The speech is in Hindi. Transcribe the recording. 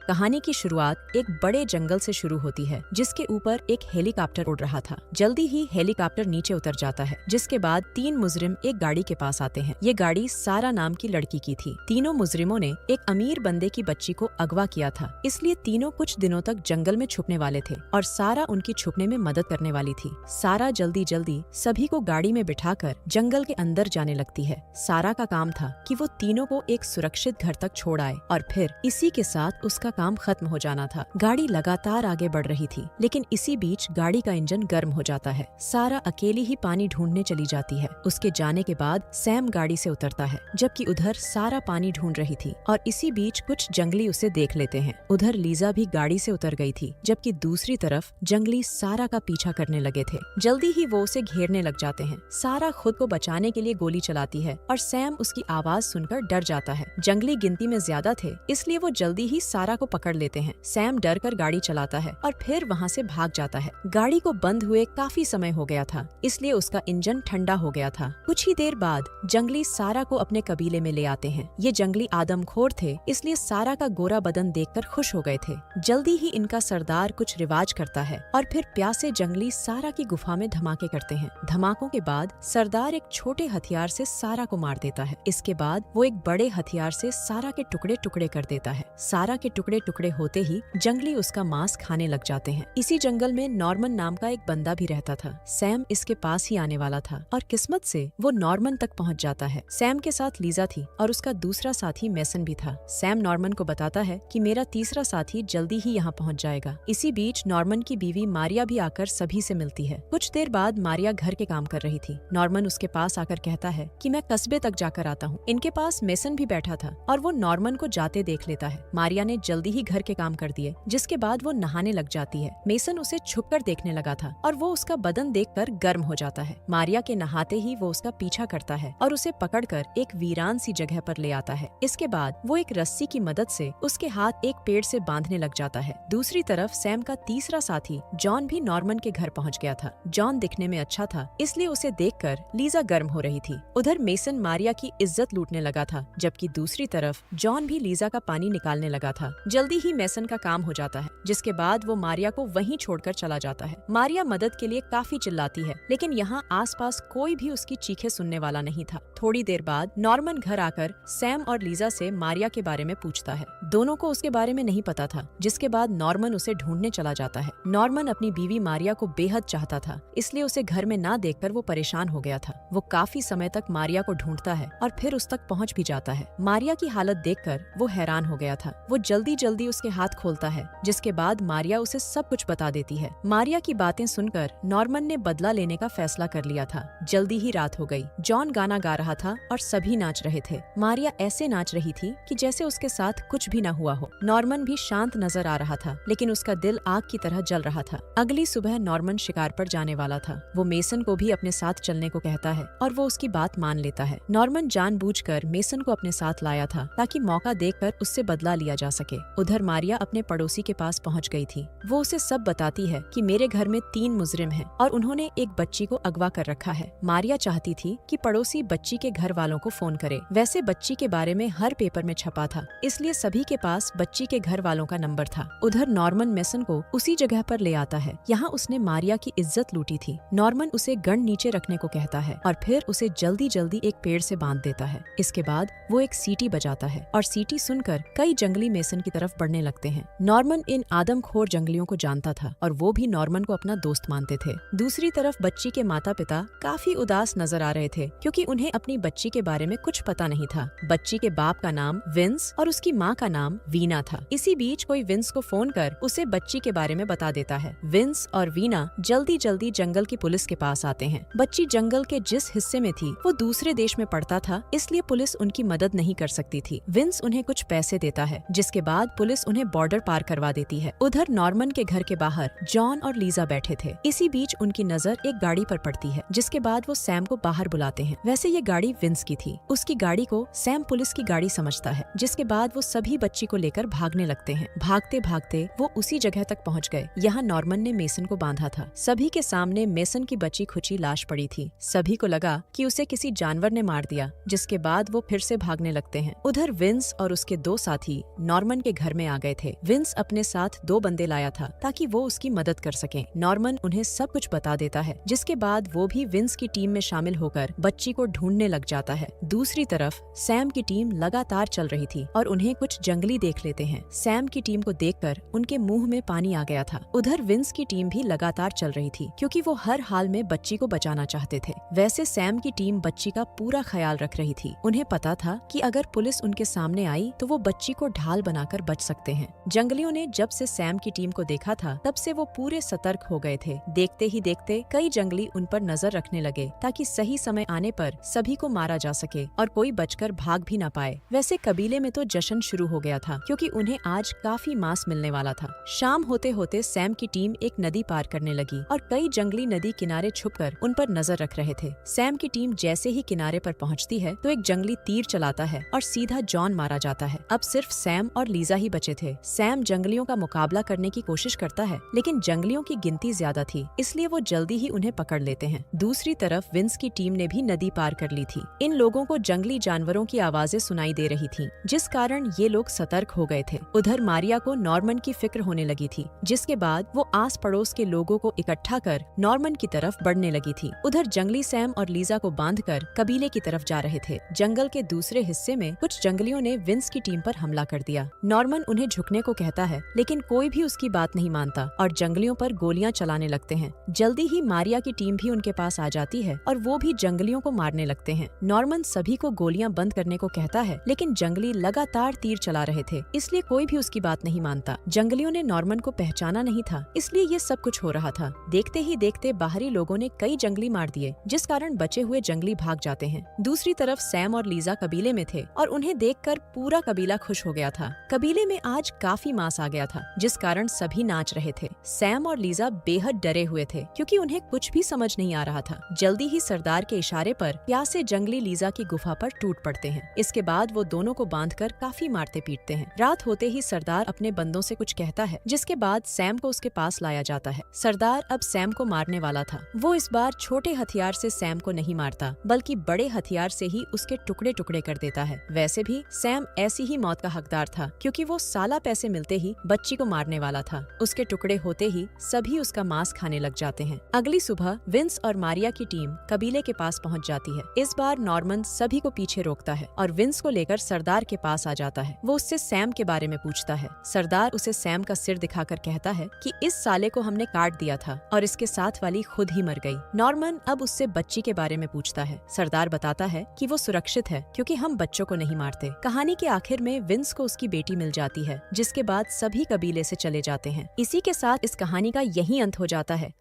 कहानी की शुरुआत एक बड़े जंगल से शुरू होती है जिसके ऊपर एक हेलीकॉप्टर उड़ रहा था। जल्दी ही हेलीकॉप्टर नीचे उतर जाता है, जिसके बाद 3 मुजरिम एक गाड़ी के पास आते हैं। ये गाड़ी सारा नाम की लड़की की थी। तीनों मुजरिमों ने एक अमीर बंदे की बच्ची को अगवा किया था, इसलिए तीनों कुछ दिनों तक जंगल में छुपने वाले थे और सारा उनकी छुपने में मदद करने वाली थी। सारा जल्दी जल्दी सभी को गाड़ी में बिठाकर जंगल के अंदर जाने लगती है। सारा का काम था कि वो तीनों को एक सुरक्षित घर तक छोड़ आए और फिर इसी के साथ उसका काम खत्म हो जाना था। गाड़ी लगातार आगे बढ़ रही थी, लेकिन इसी बीच गाड़ी का इंजन गर्म हो जाता है। सारा अकेली ही पानी ढूंढने चली जाती है। उसके जाने के बाद सैम गाड़ी से उतरता है, जबकि उधर सारा पानी ढूंढ रही थी और इसी बीच कुछ जंगली उसे देख लेते हैं। उधर लीजा भी गाड़ी से उतर गई थी, जबकि दूसरी तरफ जंगली सारा का पीछा करने लगे थे। जल्दी ही वो उसे घेरने लग जाते हैं। सारा खुद को बचाने के लिए गोली चलाती है और सैम उसकी आवाज सुनकर डर जाता है। जंगली गिनती में ज्यादा थे, इसलिए वो जल्दी ही सारा को पकड़ लेते हैं। सैम डर कर गाड़ी चलाता है और फिर वहाँ से भाग जाता है। गाड़ी को बंद हुए काफी समय हो गया था, इसलिए उसका इंजन ठंडा हो गया था। कुछ ही देर बाद जंगली सारा को अपने कबीले में ले आते हैं। ये जंगली आदमखोर थे, इसलिए सारा का गोरा बदन देखकर खुश हो गए थे। जल्दी ही इनका सरदार कुछ रिवाज करता है और फिर प्यासे जंगली सारा की गुफा में धमाके करते हैं। धमाकों के बाद सरदार एक छोटे हथियार से सारा को मार देता है। इसके बाद वो एक बड़े हथियार से सारा के टुकड़े टुकड़े कर देता है। सारा के टुकड़े टुकड़े होते ही जंगली उसका मांस खाने लग जाते हैं। इसी जंगल में नॉर्मन नाम का एक बंदा भी रहता था। सैम इसके पास ही आने वाला था और किस्मत से वो नॉर्मन तक पहुंच जाता है। सैम के साथ लीजा थी और उसका दूसरा साथी मेसन भी था। सैम नॉर्मन को बताता है कि मेरा तीसरा साथी जल्दी ही यहाँ पहुँच जाएगा। इसी बीच नॉर्मन की बीवी मारिया भी आकर सभी से मिलती है। कुछ देर बाद मारिया घर के काम कर रही थी। नॉर्मन उसके पास आकर कहता है कि मैं कस्बे तक जाकर आता हूँ। इनके पास मेसन भी बैठा था और वो नॉर्मन को जाते देख लेता है। मारिया ने जल्दी ही घर के काम कर दिए, जिसके बाद वो नहाने लग जाती है। मेसन उसे छुपकर देखने लगा था और वो उसका बदन देखकर गर्म हो जाता है। मारिया के नहाते ही वो उसका पीछा करता है और उसे पकड़कर एक वीरान सी जगह पर ले आता है। इसके बाद वो एक रस्सी की मदद से उसके हाथ एक पेड़ से बांधने लग जाता है। दूसरी तरफ सैम का तीसरा साथी जॉन भी नॉर्मन के घर पहुँच गया था। जॉन दिखने में अच्छा था, इसलिए उसे देखकर लीजा गर्म हो रही थी। उधर मेसन मारिया की इज्जत लूटने लगा था, जबकि दूसरी तरफ जॉन भी लीजा का पानी निकालने लगा था। जल्दी ही मेसन का काम हो जाता है, जिसके बाद वो मारिया को वहीं छोड़कर चला जाता है। मारिया मदद के लिए काफी चिल्लाती है, लेकिन यहाँ आसपास कोई भी उसकी चीखें सुनने वाला नहीं था। थोड़ी देर बाद नॉर्मन घर आकर सैम और लीजा से मारिया के बारे में पूछता है। दोनों को उसके बारे में नहीं पता था, जिसके बाद नॉर्मन उसे ढूंढने चला जाता है। नॉर्मन अपनी बीवी मारिया को बेहद चाहता था, इसलिए उसे घर में ना देखकर वो परेशान हो गया था। वो काफी समय तक मारिया को ढूंढता है और फिर उस तक पहुँच भी जाता है। मारिया की हालत देखकर वो हैरान हो गया था। वो जल्दी जल्दी उसके हाथ खोलता है, जिसके बाद मारिया उसे सब कुछ बता देती है। मारिया की बातें सुनकर नॉर्मन ने बदला लेने का फैसला कर लिया था। जल्दी ही रात हो गई। जॉन गाना गा रहा था और सभी नाच रहे थे। मारिया ऐसे नाच रही थी कि जैसे उसके साथ कुछ भी न हुआ हो। नॉर्मन भी शांत नजर आ रहा था, लेकिन उसका दिल आग की तरह जल रहा था। अगली सुबह नॉर्मन शिकार पर जाने वाला था। वो मेसन को भी अपने साथ चलने को कहता है और वो उसकी बात मान लेता है। नॉर्मन जानबूझकर मेसन को अपने साथ लाया था ताकि मौका देखकर उससे बदला लिया जा सके। उधर मारिया अपने पड़ोसी के पास पहुंच गई थी। वो उसे सब बताती है कि मेरे घर में 3 मुजरिम हैं और उन्होंने एक बच्ची को अगवा कर रखा है। मारिया चाहती थी कि पड़ोसी बच्ची के घर वालों को फोन करे। वैसे बच्ची के बारे में हर पेपर में छपा था, इसलिए सभी के पास बच्ची के घर वालों का नंबर था। उधर नॉर्मन मेसन को उसी जगह पर ले आता है। यहाँ उसने मारिया की इज्जत लूटी थी। नॉर्मन उसे गन नीचे रखने को कहता है और फिर उसे जल्दी जल्दी एक पेड़ से बांध देता है। इसके बाद वो एक सीटी बजाता है और सीटी सुनकर कई जंगली मेसन की तरफ बढ़ने लगते हैं। नॉर्मन इन आदमखोर जंगलियों को जानता था और वो भी नॉर्मन को अपना दोस्त मानते थे। दूसरी तरफ बच्ची के माता पिता काफी उदास नजर आ रहे थे, क्योंकि उन्हें अपनी बच्ची के बारे में कुछ पता नहीं था। बच्ची के बाप का नाम विंस और उसकी माँ का नाम वीना था। इसी बीच कोई विंस को फोन कर उसे बच्ची के बारे में बता देता है। विंस और वीना जल्दी जल्दी जंगल की पुलिस के पास आते हैं। बच्ची जंगल के जिस हिस्से में थी वो दूसरे देश में पड़ता था, इसलिए पुलिस उनकी मदद नहीं कर सकती थी। विंस उन्हें कुछ पैसे देता है, जिसके बाद पुलिस उन्हें बॉर्डर पार करवा देती है। उधर नॉर्मन के घर के बाहर जॉन और लीजा बैठे थे। इसी बीच उनकी नजर एक गाड़ी पर पड़ती है, जिसके बाद वो सैम को बाहर बुलाते हैं। वैसे ये गाड़ी विंस की थी। उसकी गाड़ी को सैम पुलिस की गाड़ी समझता है, जिसके बाद वो सभी बच्ची को लेकर भागने लगते हैं। भागते भागते वो उसी जगह तक पहुंच गए। यहाँ नॉर्मन ने मेसन को बांधा था। सभी के सामने मेसन की बची खुची लाश पड़ी थी। सभी को लगा कि उसे किसी जानवर ने मार दिया, जिसके बाद वो फिर से भागने लगते हैं। उधर विंस और उसके 2 साथी नॉर्मन के घर में आ गए थे। विंस अपने साथ 2 बंदे लाया था ताकि वो उसकी मदद कर सकें। नॉर्मन उन्हें सब कुछ बता देता है, जिसके बाद वो भी विंस की टीम में शामिल होकर बच्ची को ढूंढने लग जाता है। दूसरी तरफ सैम की टीम लगातार चल रही थी और उन्हें कुछ जंगली देख लेते हैं। सैम की टीम को देखकर उनके मुंह में पानी आ गया था। उधर विंस की टीम भी लगातार चल रही थी क्योंकि वो हर हाल में बच्ची को बचाना चाहते थे। वैसे सैम की टीम बच्ची का पूरा ख्याल रख रही थी। उन्हें पता था कि अगर पुलिस उनके सामने आई तो वो बच्ची को ढाल बनाकर बच सकते हैं। जंगलियों ने जब से सैम की टीम को देखा था तब से वो पूरे सतर्क हो गए थे। देखते ही देखते कई जंगली उन पर नजर रखने लगे ताकि सही समय आने पर सभी को मारा जा सके और कोई बचकर भाग भी ना पाए। वैसे कबीले में तो जश्न शुरू हो गया था क्योंकि उन्हें आज काफी मांस मिलने वाला था। शाम होते होते सैम की टीम एक नदी पार करने लगी और कई जंगली नदी किनारे छुपकर उन पर नजर रख रहे थे। सैम की टीम जैसे ही किनारे पर पहुंचती है तो एक जंगली तीर चलाता है और सीधा जॉन मारा जाता है। अब सिर्फ सैम और लीजा ही बचे थे। सैम जंगलियों का मुकाबला करने की कोशिश करता है लेकिन जंगलियों की गिनती ज्यादा थी, इसलिए वो जल्दी ही उन्हें पकड़ लेते हैं। दूसरी तरफ विंस की टीम ने भी नदी पार कर ली थी। इन लोगों को जंगली जानवरों की आवाजें सुनाई दे रही थी, जिस कारण ये लोग सतर्क हो गए थे। उधर मारिया को नॉर्मन की फिक्र होने लगी थी, जिसके बाद वो आस पड़ोस के लोगों को इकट्ठा कर नॉर्मन की तरफ बढ़ने लगी थी। उधर जंगली सैम और लीजा को बांधकर कबीले की तरफ जा रहे थे। जंगल के दूसरे हिस्से में कुछ जंगलियों ने विंस की टीम पर हमला कर दिया। नॉर्मन उन्हें झुकने को कहता है लेकिन कोई भी उसकी बात नहीं मानता और जंगलियों पर गोलियां चलाने लगते हैं। जल्दी ही मारिया की टीम भी उनके पास आ जाती है और वो भी जंगलियों को मारने लगते हैं। नॉर्मन सभी को गोलियां बंद करने को कहता है लेकिन जंगली लगातार तीर चला रहे थे, इसलिए कोई भी उसकी बात नहीं मानता। जंगलियों ने नॉर्मन को पहचाना नहीं था, इसलिए ये सब कुछ हो रहा था। देखते ही देखते बाहरी लोगों ने कई जंगली मार दिए, जिस कारण बचे हुए जंगली भाग जाते हैं। दूसरी तरफ सैम और लीजा कबीले में थे और उन्हें देखकर पूरा कबीला खुश हो गया था। कबीले में आज काफी मांस आ गया था, जिस कारण सभी नाच रहे थे। सैम और लीजा बेहद डरे हुए थे क्योंकि उन्हें कुछ भी समझ नहीं आ रहा था। जल्दी ही सरदार के इशारे पर प्यासे जंगली लीजा की गुफा पर टूट पड़ते हैं। इसके बाद वो दोनों को बांधकर काफी मारते पीटते हैं। रात होते ही सरदार अपने बंदों से कुछ कहता है, जिसके बाद सैम को उसके पास लाया जाता है। सरदार अब सैम को मारने वाला था। वो इस बार छोटे हथियार से सैम को नहीं मारता, बल्कि बड़े हथियार से ही उसके टुकड़े टुकड़े कर देता है। वैसे भी सैम ऐसी ही मौत का हकदार था क्योंकि वो साला पैसे मिलते ही बच्ची को मारने वाला था। उसके टुकड़े होते ही सभी उसका मांस खाने लग जाते हैं। अगली सुबह विंस और मारिया की टीम कबीले के पास पहुंच जाती है। इस बार नॉर्मन सभी को पीछे रोकता है और विंस को लेकर सरदार के पास आ जाता है। वो उससे सैम के बारे में पूछता है। सरदार उसे सैम का सिर दिखाकर कहता है कि इस साले को हमने काट दिया था और इसके साथ वाली खुद ही मर गई। नॉर्मन अब उससे बच्ची के बारे में पूछता है। सरदार बताता है कि वो सुरक्षित है क्योंकि हम बच्चों को नहीं मारते। कहानी के आखिर में विंस को उसकी बेटी मिल जाती है, जिसके बाद सभी कबीले से चले जाते हैं। इसी के साथ इस कहानी का यही अंत हो जाता है।